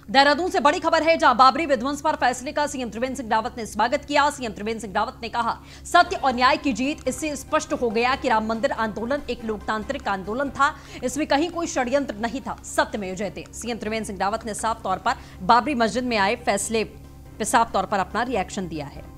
देहरादून से बड़ी खबर है, जहां बाबरी विध्वंस पर फैसले का सीएम त्रिवेंद्र सिंह रावत ने स्वागत किया। सीएम त्रिवेंद्र सिंह रावत ने कहा, सत्य और न्याय की जीत। इससे स्पष्ट हो गया कि राम मंदिर आंदोलन एक लोकतांत्रिक आंदोलन था, इसमें कहीं कोई षड्यंत्र नहीं था। सत्यमेव जयते। सीएम त्रिवेंद्र सिंह रावत ने साफ तौर पर बाबरी मस्जिद में आए फैसले पर साफ तौर पर अपना रिएक्शन दिया है।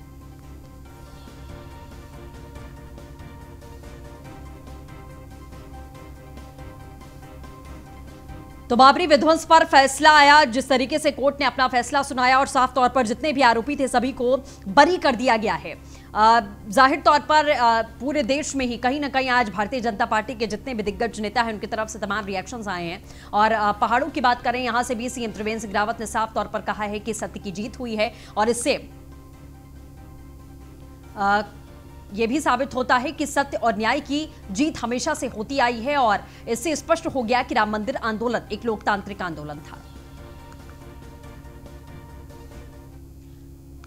तो बाबरी विध्वंस पर फैसला आया, जिस तरीके से कोर्ट ने अपना फैसला सुनाया और साफ तौर पर जितने भी आरोपी थे सभी को बरी कर दिया गया है। जाहिर तौर पर पूरे देश में ही कहीं ना कहीं आज भारतीय जनता पार्टी के जितने भी दिग्गज नेता हैं उनकी तरफ से तमाम रिएक्शंस आए हैं। और पहाड़ों की बात करें, यहां से भी सीएम त्रिवेंद्र सिंह रावत ने साफ तौर पर कहा है कि सत्य की जीत हुई है और इससे यह भी साबित होता है कि सत्य और न्याय की जीत हमेशा से होती आई है और इससे स्पष्ट हो गया कि राम मंदिर आंदोलन एक लोकतांत्रिक आंदोलन था।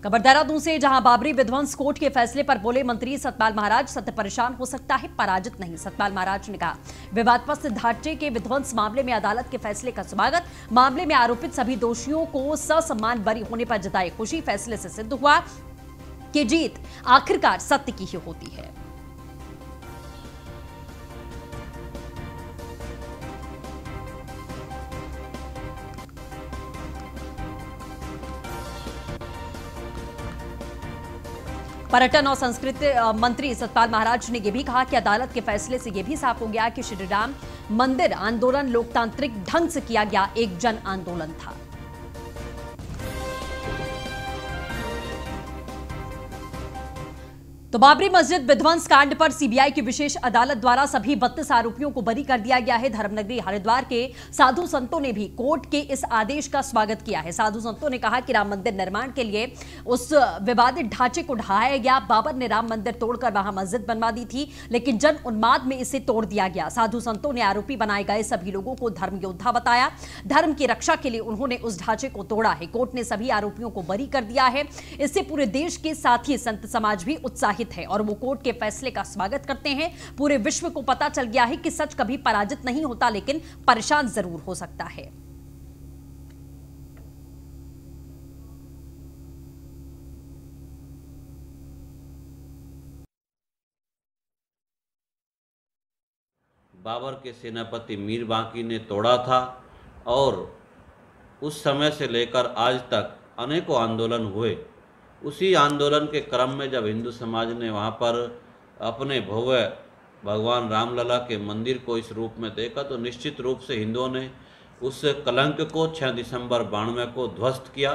खबर देहरादून से, जहां बाबरी विध्वंस कोर्ट के फैसले पर बोले मंत्री सतपाल महाराज, सत्य परेशान हो सकता है, पराजित नहीं। सतपाल महाराज ने कहा, विवादास्पद ढांचे के विध्वंस मामले में अदालत के फैसले का स्वागत। मामले में आरोपित सभी दोषियों को ससम्मान बरी होने पर जताई खुशी। फैसले से सिद्ध हुआ कि जीत आखिरकार सत्य की ही होती है। पर्यटन और संस्कृति मंत्री सतपाल महाराज ने यह भी कहा कि अदालत के फैसले से यह भी साफ हो गया कि श्री राम मंदिर आंदोलन लोकतांत्रिक ढंग से किया गया एक जन आंदोलन था। तो बाबरी मस्जिद विध्वंस कांड पर सीबीआई की विशेष अदालत द्वारा सभी 32 आरोपियों को बरी कर दिया गया है। धर्मनगरी हरिद्वार के साधु संतों ने भी कोर्ट के इस आदेश का स्वागत किया है। साधु संतों ने कहा कि राम मंदिर निर्माण के लिए उस विवादित ढांचे को ढहाया गया। बाबर ने राम मंदिर तोड़कर वहां मस्जिद बनवा दी थी, लेकिन जन उन्माद में इसे तोड़ दिया गया। साधु संतों ने आरोपी बनाए गए सभी लोगों को धर्म योद्धा बताया। धर्म की रक्षा के लिए उन्होंने उस ढांचे को तोड़ा है। कोर्ट ने सभी आरोपियों को बरी कर दिया है। इससे पूरे देश के साथ ही संत समाज भी उत्साहित है और वो कोर्ट के फैसले का स्वागत करते हैं। पूरे विश्व को पता चल गया है कि सच कभी पराजित नहीं होता, लेकिन परेशान जरूर हो सकता है। बाबर के सेनापति मीर बांकी ने तोड़ा था और उस समय से लेकर आज तक अनेकों आंदोलन हुए। उसी आंदोलन के क्रम में जब हिंदू समाज ने वहाँ पर अपने भव्य भगवान रामलला के मंदिर को इस रूप में देखा, तो निश्चित रूप से हिंदुओं ने उस कलंक को 6 दिसंबर 92 को ध्वस्त किया।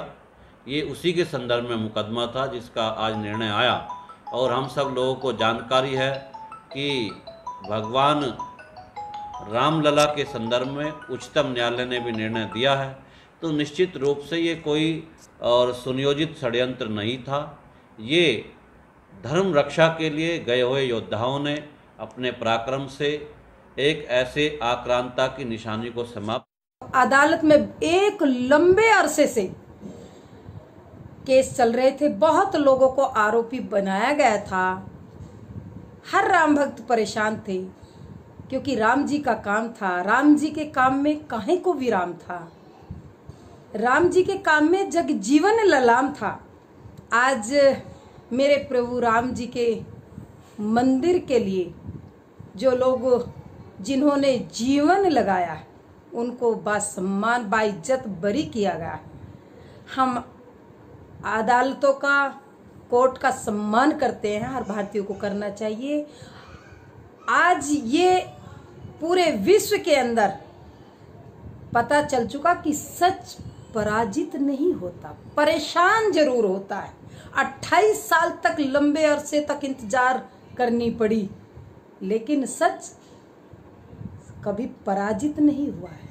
ये उसी के संदर्भ में मुकदमा था जिसका आज निर्णय आया और हम सब लोगों को जानकारी है कि भगवान रामलला के संदर्भ में उच्चतम न्यायालय ने भी निर्णय दिया है। तो निश्चित रूप से ये कोई और सुनियोजित षड्यंत्र नहीं था। ये धर्म रक्षा के लिए गए हुए योद्धाओं ने अपने पराक्रम से एक ऐसे आक्रांता की निशानी को समाप्त। अदालत में एक लंबे अरसे से केस चल रहे थे, बहुत लोगों को आरोपी बनाया गया था। हर राम भक्त परेशान थे क्योंकि राम जी का काम था। राम जी के काम में काहे को विराम था। राम जी के काम में जग जीवन ललाम था। आज मेरे प्रभु राम जी के मंदिर के लिए जो लोग जिन्होंने जीवन लगाया उनको बासम्मान बाइज्जत बरी किया गया। हम अदालतों का, कोर्ट का सम्मान करते हैं, हर भारतीय को करना चाहिए। आज ये पूरे विश्व के अंदर पता चल चुका कि सच पराजित नहीं होता, परेशान जरूर होता है। 28 साल तक लंबे अरसे तक इंतजार करनी पड़ी, लेकिन सच कभी पराजित नहीं हुआ है।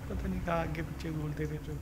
पता नहीं कहाँ आगे पीछे बोलते थे तो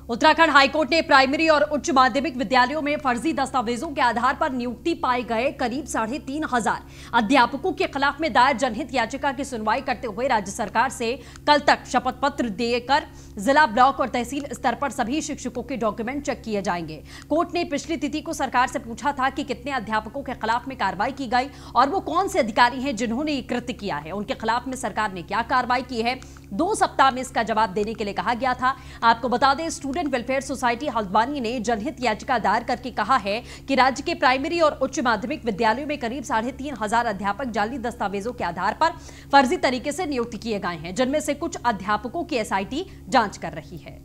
उत्तराखंड हाईकोर्ट ने प्राइमरी और उच्च माध्यमिक विद्यालयों में फर्जी दस्तावेजों के आधार पर नियुक्ति पाए गए करीब 3,500 अध्यापकों के खिलाफ में दायर जनहित याचिका की सुनवाई करते हुए राज्य सरकार से कल तक शपथ पत्र देकर जिला, ब्लॉक और तहसील स्तर पर सभी शिक्षकों के डॉक्यूमेंट चेक किए जाएंगे। कोर्ट ने पिछली तिथि को सरकार से पूछा था कि कितने अध्यापकों के खिलाफ में कार्रवाई की गई और वो कौन से अधिकारी हैं जिन्होंने ये कृत्य किया है, उनके खिलाफ में सरकार ने क्या कार्रवाई की है। 2 सप्ताह में इसका जवाब देने के लिए कहा गया था। आपको बता दें, स्टूडेंट वेलफेयर सोसाइटी हल्द्वानी ने जनहित याचिका दायर करके कहा है कि राज्य के प्राइमरी और उच्च माध्यमिक विद्यालयों में करीब 3,500 अध्यापक जाली दस्तावेजों के आधार पर फर्जी तरीके से नियुक्त किए गए हैं, जिनमें से कुछ अध्यापकों की एसआईटी जांच कर रही है।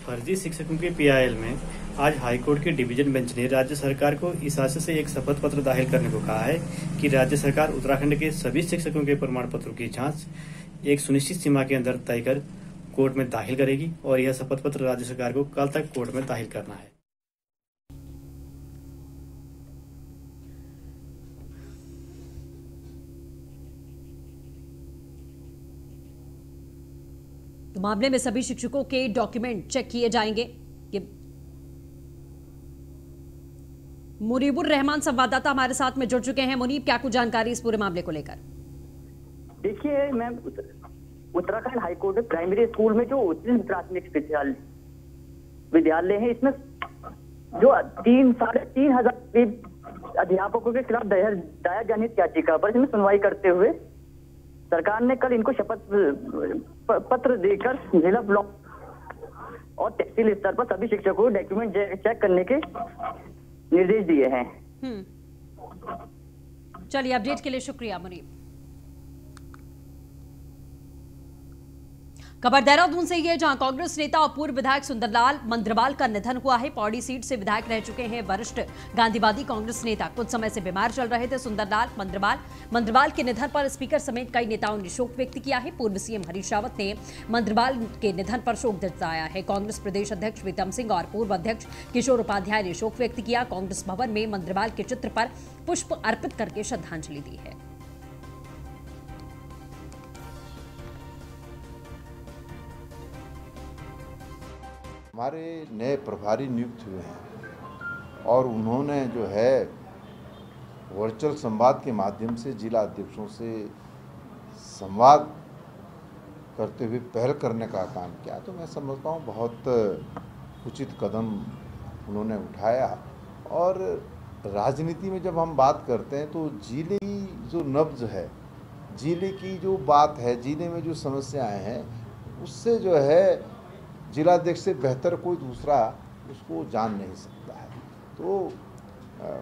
फर्जी शिक्षकों के पीआईएल में आज हाईकोर्ट के डिवीजन बेंच ने राज्य सरकार को इस आशय से एक शपथ पत्र दाखिल करने को कहा है कि राज्य सरकार उत्तराखंड के सभी शिक्षकों के प्रमाण पत्रों की जांच एक सुनिश्चित सीमा के अंदर तय कर कोर्ट में दाखिल करेगी और यह शपथ पत्र राज्य सरकार को कल तक कोर्ट में दाखिल करना है। तो मामले में सभी शिक्षकों के डॉक्यूमेंट चेक किए जाएंगे। मुनीबुर रहमान संवाददाता हमारे साथ में जुड़ चुके हैं। मुनीब, क्या कुछ जानकारी इस पूरे मामले को लेकर? देखिए मैम, उत्तराखंड हाईकोर्ट में प्राइमरी स्कूल में जो उच्च प्राथमिक विद्यालय है, इसमें जो 3,500 अध्यापकों के खिलाफ दायर जनहित याचिका पर इसमें सुनवाई करते हुए सरकार ने कल इनको शपथ पत्र देकर जिला, ब्लॉक और तहसील स्तर पर सभी शिक्षकों को डॉक्यूमेंट चेक करने के निर्देश दिए हैं। चलिए, अपडेट के लिए शुक्रिया मुनीब। खबर देहरादून से ये, जहां कांग्रेस नेता और पूर्व विधायक सुंदरलाल मंद्रवाल का निधन हुआ है। पौड़ी सीट से विधायक रह चुके हैं वरिष्ठ गांधीवादी कांग्रेस नेता। कुछ समय से बीमार चल रहे थे सुंदरलाल मंद्रवाल के निधन पर स्पीकर समेत कई नेताओं ने शोक व्यक्त किया है। पूर्व सीएम हरीश रावत ने मंद्रवाल के निधन पर शोक जताया है। कांग्रेस प्रदेश अध्यक्ष प्रीतम सिंह और पूर्व अध्यक्ष किशोर उपाध्याय ने शोक व्यक्त किया। कांग्रेस भवन में मंद्रवाल के चित्र पर पुष्प अर्पित करके श्रद्धांजलि दी है। हमारे नए प्रभारी नियुक्त हुए हैं और उन्होंने जो है वर्चुअल संवाद के माध्यम से जिला अध्यक्षों से संवाद करते हुए पहल करने का काम किया। तो मैं समझता हूँ बहुत उचित कदम उन्होंने उठाया। और राजनीति में जब हम बात करते हैं तो जिले की जो नब्ज है, जिले की जो बात है, जिले में जो समस्याएं हैं, उससे जो है जिलाध्यक्ष से बेहतर कोई दूसरा उसको जान नहीं सकता है। तो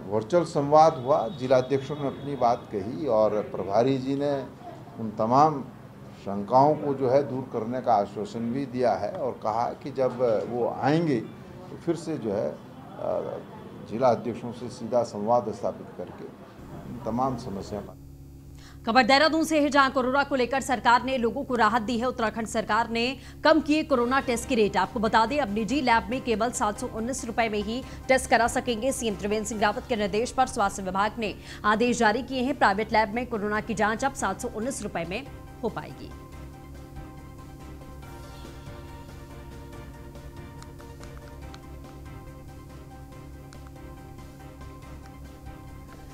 वर्चुअल संवाद हुआ, जिलाध्यक्षों ने अपनी बात कही और प्रभारी जी ने उन तमाम शंकाओं को जो है दूर करने का आश्वासन भी दिया है और कहा कि जब वो आएंगे तो फिर से जो है जिला अध्यक्षों से सीधा संवाद स्थापित करके तमाम समस्या। खबर देहरादून से है, जहां कोरोना को लेकर सरकार ने लोगों को राहत दी है। उत्तराखंड सरकार ने कम किए कोरोना टेस्ट की रेट। आपको बता दें, अब निजी लैब में केवल 719 रुपए में ही टेस्ट करा सकेंगे। सीएम त्रिवेंद्र सिंह रावत के निर्देश पर स्वास्थ्य विभाग ने आदेश जारी किए हैं। प्राइवेट लैब में कोरोना की जांच अब 719 रुपए में हो पाएगी।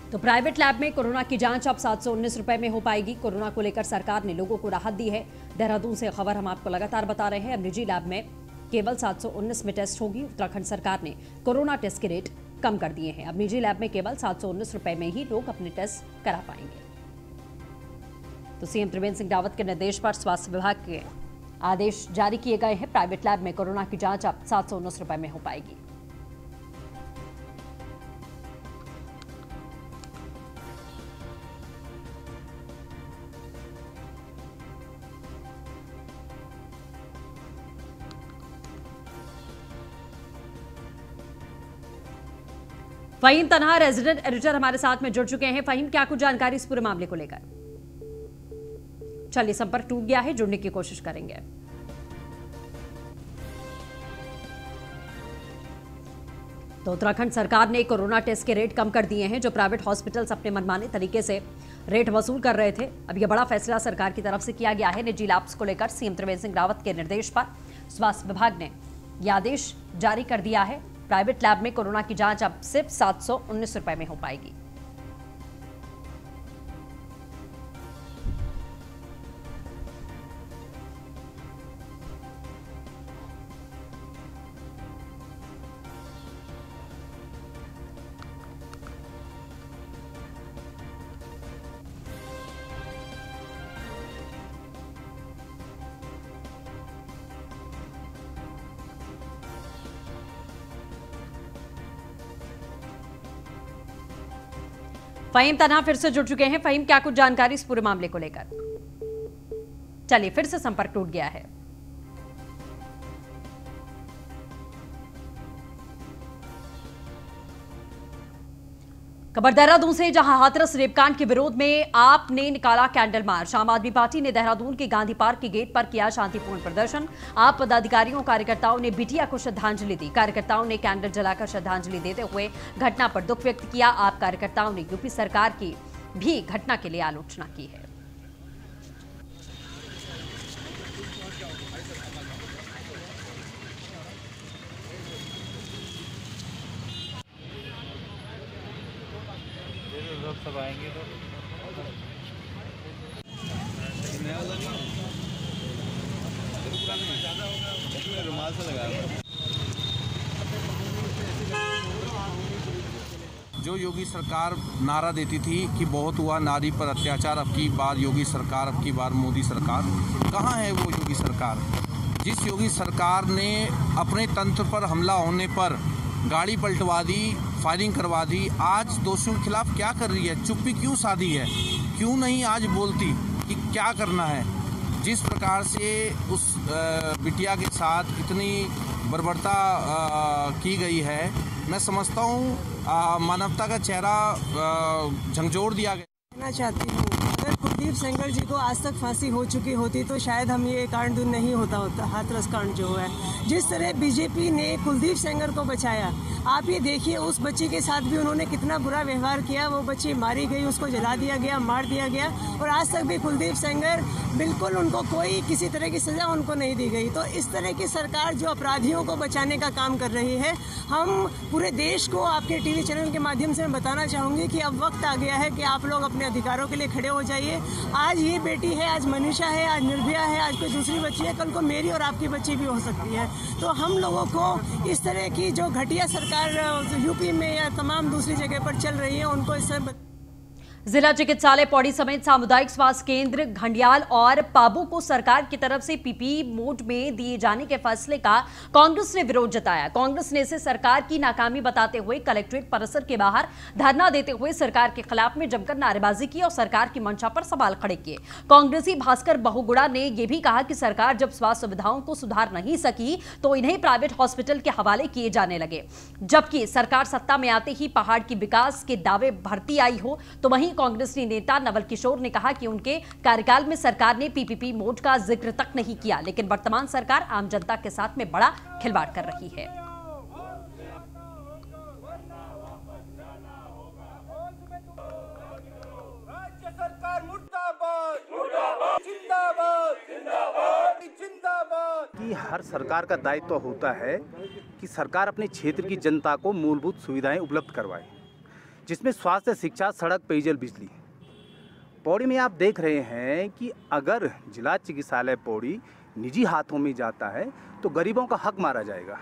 तो प्राइवेट लैब में कोरोना की जांच अब 719 रुपए में हो पाएगी। कोरोना को लेकर सरकार ने लोगों को राहत दी है। देहरादून से खबर हम आपको लगातार बता रहे हैं। अब निजी लैब में केवल 719 में टेस्ट होगी। उत्तराखंड सरकार ने कोरोना टेस्ट के रेट कम कर दिए हैं। अब निजी लैब में केवल 719 रुपए में ही लोग अपने टेस्ट करा पाएंगे। तो सीएम त्रिवेंद्र सिंह रावत के निर्देश पर स्वास्थ्य विभाग के आदेश जारी किए गए हैं। प्राइवेट लैब में कोरोना की जांच अब 719 रुपए में हो पाएगी। फहीम तनहा रेजिडेंट एडिटर हमारे साथ में जुड़ चुके हैं। फहीम, क्या कुछ जानकारी इस पूरे मामले को लेकर? चलिए, संपर्क टूट गया है, जुड़ने की कोशिश करेंगे। तो उत्तराखंड सरकार ने कोरोना टेस्ट के रेट कम कर दिए हैं। जो प्राइवेट हॉस्पिटल्स अपने मनमाने तरीके से रेट वसूल कर रहे थे। अब यह बड़ा फैसला सरकार की तरफ से किया गया है। निजी लैब्स को लेकर सीएम त्रिवेंद्र सिंह रावत के निर्देश पर स्वास्थ्य विभाग ने यह आदेश जारी कर दिया है। प्राइवेट लैब में कोरोना की जांच अब सिर्फ 719 रुपए में हो पाएगी। फहीम तन्हा फिर से जुड़ चुके हैं। फहीम, क्या कुछ जानकारी इस पूरे मामले को लेकर? चलिए, फिर से संपर्क टूट गया है। खबर देहरादून से, जहां हाथरस रेपकांड के विरोध में आपने निकाला कैंडल मार्च। आम आदमी पार्टी ने देहरादून के गांधी पार्क के गेट पर किया शांतिपूर्ण प्रदर्शन। आप पदाधिकारियों कार्यकर्ताओं ने बिटिया को श्रद्धांजलि दी। कार्यकर्ताओं ने कैंडल जलाकर श्रद्धांजलि देते हुए घटना पर दुख व्यक्त किया। आप कार्यकर्ताओं ने यूपी सरकार की भी घटना के लिए आलोचना की है। सब आएंगे तो रुमाल से लगा। जो योगी सरकार नारा देती थी कि बहुत हुआ नारी पर अत्याचार, अब की बार योगी सरकार, अब की बार मोदी सरकार, कहाँ है वो योगी सरकार? जिस योगी सरकार ने अपने तंत्र पर हमला होने पर गाड़ी पलटवा दी, फायरिंग करवा दी, आज दोषियों के खिलाफ क्या कर रही है? चुप्पी क्यों साधी है? क्यों नहीं आज बोलती कि क्या करना है? जिस प्रकार से उस बिटिया के साथ इतनी बर्बरता की गई है, मैं समझता हूँ मानवता का चेहरा झंझोड़ दिया गया। कहना चाहती हूँ, अगर कुलदीप सेंगर जी को आज तक फांसी हो चुकी होती तो शायद हम ये कांड नहीं होता हाथरस कांड जो है। जिस तरह बीजेपी ने कुलदीप सेंगर को बचाया, आप ये देखिए उस बच्ची के साथ भी उन्होंने कितना बुरा व्यवहार किया। वो बच्ची मारी गई, उसको जला दिया गया, मार दिया गया, और आज तक भी कुलदीप सेंगर बिल्कुल उनको कोई किसी तरह की सजा उनको नहीं दी गई। तो इस तरह की सरकार जो अपराधियों को बचाने का काम कर रही है, हम पूरे देश को आपके टीवी चैनल के माध्यम से मैं बताना चाहूँगी कि अब वक्त आ गया है कि आप लोग अपने अधिकारों के लिए खड़े हो जाइए। आज ये बेटी है, आज मनीषा है, आज निर्भया है, आज कोई दूसरी बच्ची है, कल को मेरी और आपकी बच्ची भी हो सकती है। तो हम लोगों को इस तरह की जो घटिया सरकार यूपी में या तमाम दूसरी जगह पर चल रही है, उनको इससे जिला चिकित्सालय पौड़ी समेत सामुदायिक स्वास्थ्य केंद्र घंडियाल और पाबू को सरकार की तरफ से पीपीई मोड में दिए जाने के फैसले का कांग्रेस ने विरोध जताया। कांग्रेस ने इसे सरकार की नाकामी बताते हुए कलेक्ट्रेट परिसर के बाहर धरना देते हुए सरकार के खिलाफ में जमकर नारेबाजी की और सरकार की मंशा पर सवाल खड़े किए। कांग्रेसी भास्कर बहुगुड़ा ने यह भी कहा कि सरकार जब स्वास्थ्य सुविधाओं को सुधार नहीं सकी तो इन्हें प्राइवेट हॉस्पिटल के हवाले किए जाने लगे, जबकि सरकार सत्ता में आते ही पहाड़ की विकास के दावे भरती आई हो। तो वहीं कांग्रेसी नेता नवल किशोर ने कहा कि उनके कार्यकाल में सरकार ने पीपीपी मोड का जिक्र तक नहीं किया, लेकिन वर्तमान सरकार आम जनता के साथ में बड़ा खिलवाड़ कर रही है। राज्य सरकार मुर्दाबाद, मुर्दाबाद, जिंदाबाद, जिंदाबाद, जिंदाबाद। कि हर सरकार का दायित्व होता है कि सरकार अपने क्षेत्र की जनता को मूलभूत सुविधाएं उपलब्ध करवाए, जिसमें स्वास्थ्य, शिक्षा, सड़क, पेयजल, बिजली। पौड़ी में आप देख रहे हैं कि अगर जिला चिकित्सालय पौड़ी निजी हाथों में जाता है तो गरीबों का हक मारा जाएगा।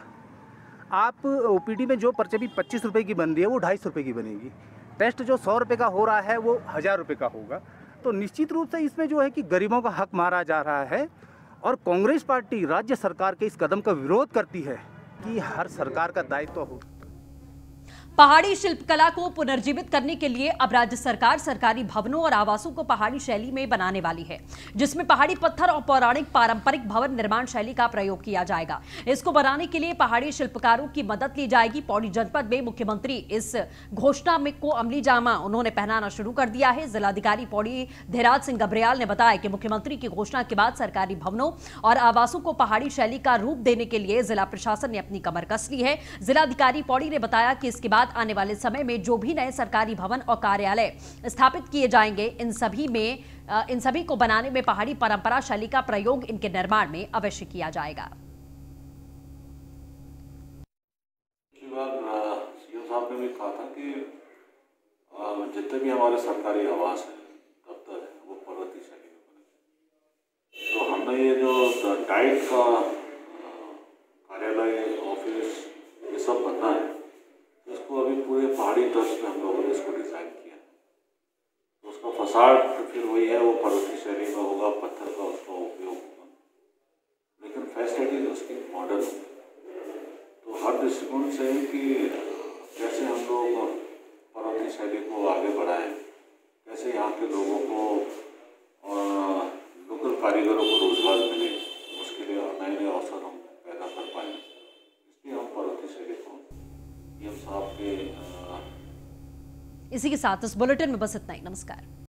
आप ओपीडी में जो पर्ची भी 25 रुपये की बन रही है वो 250 रुपये की बनेगी। टेस्ट जो 100 रुपये का हो रहा है वो 1000 रुपये का होगा। तो निश्चित रूप से इसमें जो है कि गरीबों का हक मारा जा रहा है, और कांग्रेस पार्टी राज्य सरकार के इस कदम का विरोध करती है कि हर सरकार का दायित्व हो। पहाड़ी शिल्पकला को पुनर्जीवित करने के लिए अब राज्य सरकार सरकारी भवनों और आवासों को पहाड़ी शैली में बनाने वाली है, जिसमें पहाड़ी पत्थर और पौराणिक पारंपरिक भवन निर्माण शैली का प्रयोग किया जाएगा। इसको बनाने के लिए पहाड़ी शिल्पकारों की मदद ली जाएगी। पौड़ी जनपद में मुख्यमंत्री इस घोषणा में को अमली जामा उन्होंने पहनाना शुरू कर दिया है। जिलाधिकारी पौड़ी धीराज सिंह गब्रियाल ने बताया कि मुख्यमंत्री की घोषणा के बाद सरकारी भवनों और आवासों को पहाड़ी शैली का रूप देने के लिए जिला प्रशासन ने अपनी कमर कस ली है। जिलाधिकारी पौड़ी ने बताया कि इसके बाद बाद आने वाले समय में जो भी नए सरकारी भवन और कार्यालय स्थापित किए जाएंगे इन सभी को बनाने में पहाड़ी परंपरा शैली का प्रयोग इनके निर्माण में अवश्य किया जाएगा। सीएम साहब ने भी कहा था कि जितने भी हमारे सरकारी आवास है, दफ्तर है, वो पर्वतीय शैली में बने। तो हमने ये जो डाइट का कार्यालय, ऑफिस, ये सब बनना है, तो इसको अभी पूरे पहाड़ी तर्ज पे हम लोगों ने इसको डिज़ाइन किया। तो उसका फसाड फिर वही है, वो पर्वतीय शैली में होगा, पत्थर का उसका उपयोग होगा, लेकिन फैसिलिटीज उसकी मॉडर्न होगी। तो हर दृष्टिकोण से कि कैसे हम लोग पर्वतीय शैली को आगे बढ़ाएं, कैसे यहाँ के लोगों को और लोकल कारीगरों को रोजगार मिले, उसके लिए नए नए अवसर हम पैदा कर पाएँ। इसलिए हम पर्वतीय शैली को सीएम साहब के इसी के साथ इस बुलेटिन में बस इतना ही। नमस्कार।